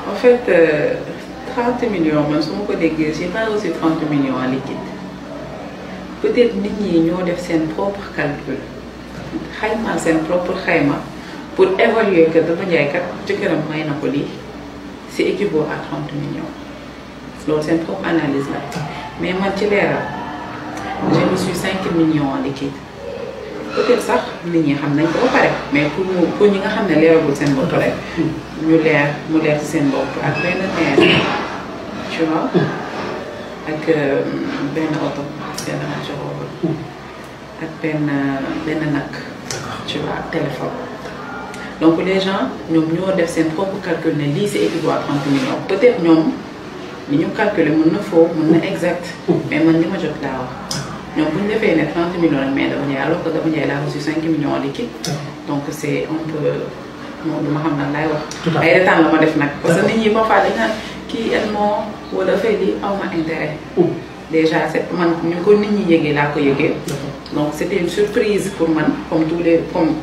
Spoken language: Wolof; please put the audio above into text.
En fait, 30 millions, man su ma ko déggee j'ai pas reçu 30 millions en liquide. Peut-être nit ñi ñoo def seen propre calcul xayma seen propre xayma pour évaluer que Daba Ndiaye kat jëkkëram may na ko lii c'est équivaut à 30 millions. loolu seen propre analyse la mais man ci leeral j'ai reçu 5 millions en liquide. Peut-être sax nit ñi xam nañ ko ba pare mais pour ñi nga xam ne leeragul seen bopp rek ñu leer mu leer ci seen bopp ak benn terre tu vois ak benn oto benn Range Rover ak benn nag tu vois téléphone. Donc les gens ñoom ñoo def seen propre calcul ne lii c'est équivaut à 30 millions. Peut-être ñoom li ñu calculer mën na faux mën na exact mais man li ma jot laa wax. Donc, vous devez mettre 30 millions de mains alors que Daba Ndiaye a reçu 5 millions en liquide. Donc, c'est un peu. Non, je ne sais pas. Mais temps la def nak parce que nit ñi parfois dañ naan kii elle moo wala fay di aw ma intérêt. Déjà c'est man ñu ko nit ñi yëgee laa ko yëgee. Donc c'était une surprise pour man comme tous les comme